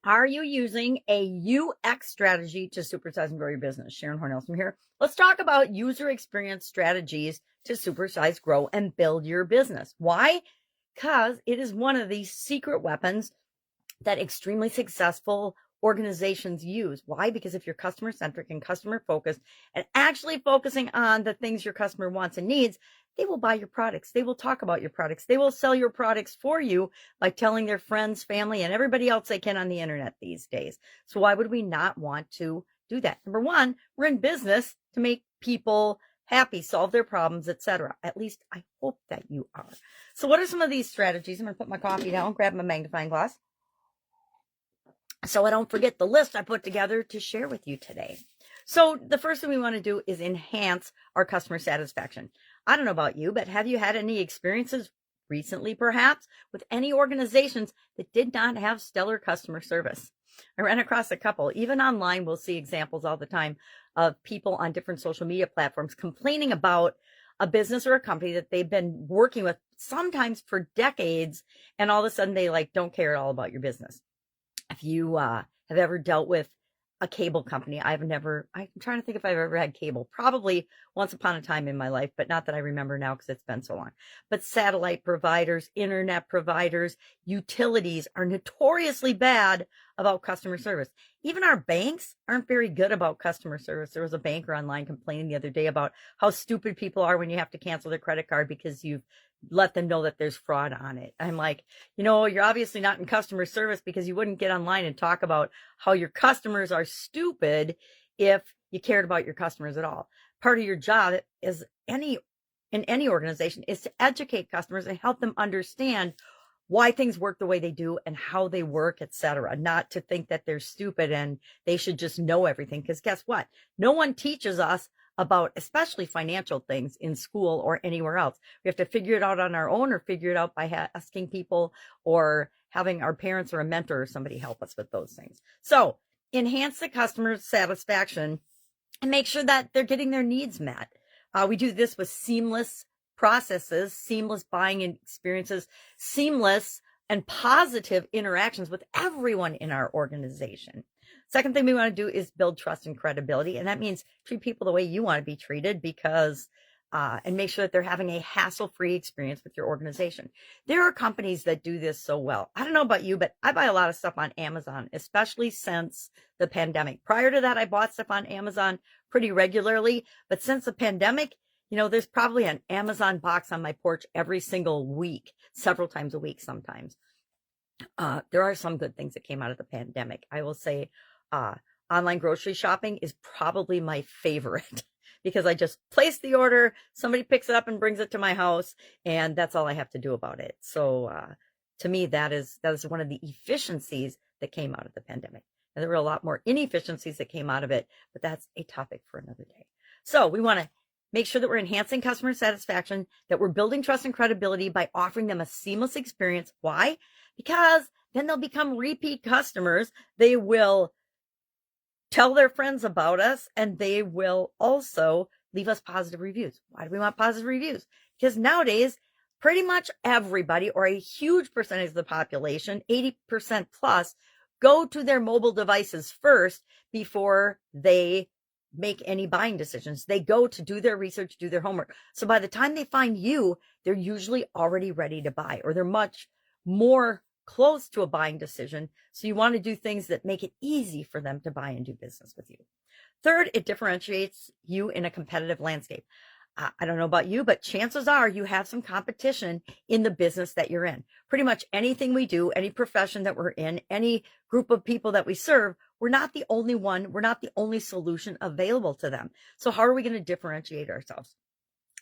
Are you using a UX strategy to supersize and grow your business? Sharon Horne-Ellstrom here. Let's talk about user experience strategies to supersize, grow, and build your business. Why? Because it is one of these secret weapons that extremely successful organizations use. Why? Because if you're customer centric and customer focused and actually focusing on the things your customer wants and needs, they will buy your products. They will talk about your products. They will sell your products for you by telling their friends, family, and everybody else they can on the internet these days. So why would we not want to do that? Number one, we're in business to make people happy, solve their problems, etc. At least I hope that you are. So what are some of these strategies? I'm going to put my coffee down, grab my magnifying glass, so I don't forget the list I put together to share with you today. So the first thing we want to do is enhance our customer satisfaction. I don't know about you, but have you had any experiences recently, perhaps, with any organizations that did not have stellar customer service? I ran across a couple. Even online, we'll see examples all the time of people on different social media platforms complaining about a business or a company that they've been working with sometimes for decades, and all of a sudden they don't care at all about your business. If you have ever dealt with a cable company, I'm trying to think if I've ever had cable, probably once upon a time in my life, but not that I remember now because it's been so long. But satellite providers, internet providers, utilities are notoriously bad about customer service. Even our banks aren't very good about customer service. There was a banker online complaining the other day about how stupid people are when you have to cancel their credit card because you've let them know that there's fraud on it. I'm like, you're obviously not in customer service because you wouldn't get online and talk about how your customers are stupid if you cared about your customers at all. Part of your job in any organization is to educate customers and help them understand why things work the way they do and how they work, etc. Not to think that they're stupid and they should just know everything. Because guess what? No one teaches us about especially financial things in school or anywhere else. We have to figure it out on our own or figure it out by asking people or having our parents or a mentor or somebody help us with those things. So enhance the customer satisfaction and make sure that they're getting their needs met. We do this with seamless processes, seamless buying experiences, seamless and positive interactions with everyone in our organization. Second thing we want to do is build trust and credibility. And that means treat people the way you want to be treated and make sure that they're having a hassle-free experience with your organization. There are companies that do this so well. I don't know about you, but I buy a lot of stuff on Amazon, especially since the pandemic. Prior to that, I bought stuff on Amazon pretty regularly. But since the pandemic, there's probably an Amazon box on my porch every single week, several times a week sometimes. There are some good things that came out of the pandemic. I will say online grocery shopping is probably my favorite because I just place the order, somebody picks it up and brings it to my house, and that's all I have to do about it. So to me, that is one of the efficiencies that came out of the pandemic. And there were a lot more inefficiencies that came out of it, but that's a topic for another day. So we want to make sure that we're enhancing customer satisfaction, that we're building trust and credibility by offering them a seamless experience. Why? Because then they'll become repeat customers. They will tell their friends about us, and they will also leave us positive reviews. Why do we want positive reviews? Because nowadays, pretty much everybody, or a huge percentage of the population, 80% plus, go to their mobile devices first before they make any buying decisions. They go to do their research, do their homework. So by the time they find you, they're usually already ready to buy, or they're much more close to a buying decision. So you want to do things that make it easy for them to buy and do business with you. Third, it differentiates you in a competitive landscape. I don't know about you, but chances are you have some competition in the business that you're in. Pretty much anything we do, any profession that we're in, any group of people that we serve, we're not the only one. We're not the only solution available to them. So how are we going to differentiate ourselves?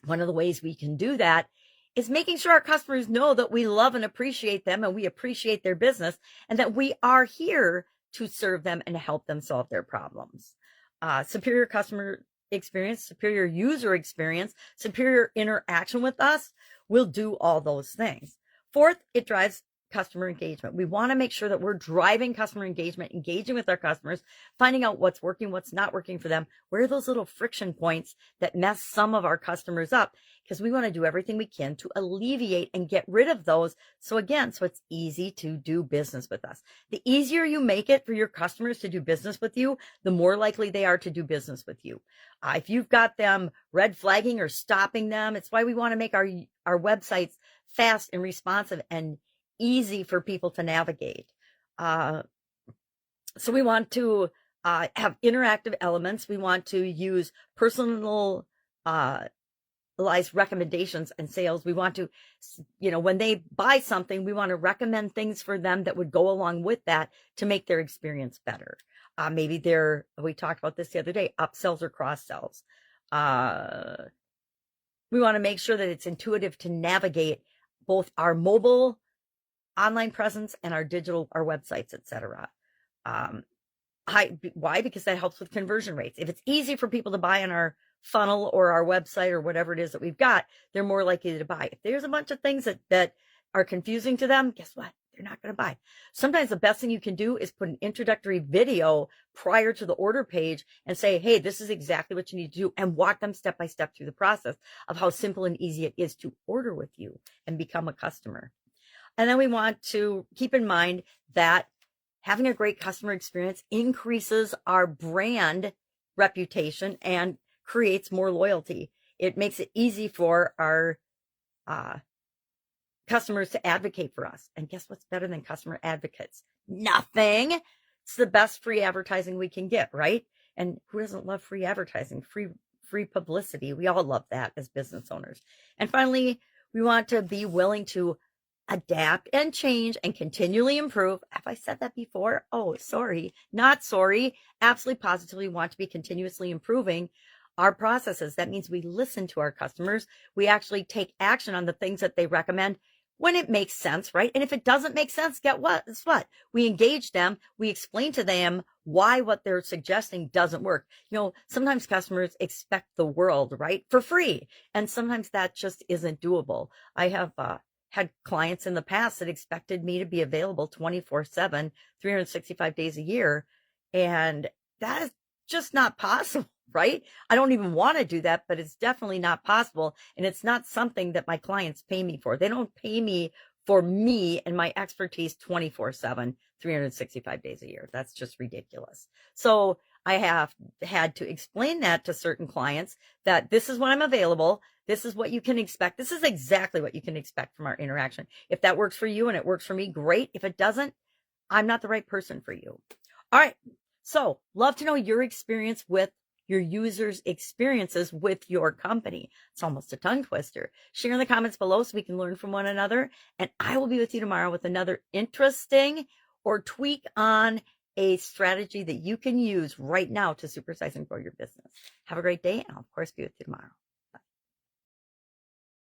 One of the ways we can do that is making sure our customers know that we love and appreciate them and we appreciate their business and that we are here to serve them and help them solve their problems. Superior customer experience, superior user experience, superior interaction with us will do all those things. Fourth, it drives customer engagement. We want to make sure that we're driving customer engagement, engaging with our customers, finding out what's working, what's not working for them, where are those little friction points that mess some of our customers up, because we want to do everything we can to alleviate and get rid of those. So it's easy to do business with us. The easier you make it for your customers to do business with you, the more likely they are to do business with you. If you've got them red flagging or stopping them, it's why we want to make our websites fast and responsive and easy for people to navigate. So we want to have interactive elements. We want to use personalized recommendations and sales. We want to, when they buy something, we want to recommend things for them that would go along with that to make their experience better. Maybe we talked about this the other day, upsells or cross sells. We want to make sure that it's intuitive to navigate both our mobile online presence and our digital, our websites, etc. Why? Because that helps with conversion rates. If it's easy for people to buy on our funnel or our website or whatever it is that we've got, they're more likely to buy. If there's a bunch of things that are confusing to them, guess what? They're not going to buy. Sometimes the best thing you can do is put an introductory video prior to the order page and say, hey, this is exactly what you need to do, and walk them step by step through the process of how simple and easy it is to order with you and become a customer. And then we want to keep in mind that having a great customer experience increases our brand reputation and creates more loyalty. It makes it easy for our customers to advocate for us. And guess what's better than customer advocates? Nothing. It's the best free advertising we can get, right? And who doesn't love free advertising, free publicity? We all love that as business owners. And finally, we want to be willing to adapt and change and continually improve. Have I said that before? Oh, sorry. Not sorry. Absolutely positively want to be continuously improving our processes. That means we listen to our customers. We actually take action on the things that they recommend when it makes sense, right? And if it doesn't make sense, guess what? We engage them. We explain to them why what they're suggesting doesn't work. Sometimes customers expect the world, right, for free. And sometimes that just isn't doable. I have had clients in the past that expected me to be available 24/7, 365 days a year. And that is just not possible, right? I don't even want to do that, but it's definitely not possible. And it's not something that my clients pay me for. They don't pay me for me and my expertise 24/7, 365 days a year. That's just ridiculous. So I have had to explain that to certain clients, that this is when I'm available. This is what you can expect. This is exactly what you can expect from our interaction. If that works for you and it works for me, great. If it doesn't, I'm not the right person for you. All right. So love to know your experience with your users' experiences with your company. It's almost a tongue twister. Share in the comments below so we can learn from one another. And I will be with you tomorrow with another interesting or tweak on a strategy that you can use right now to supersize and grow your business. Have a great day, and I'll of course be with you tomorrow.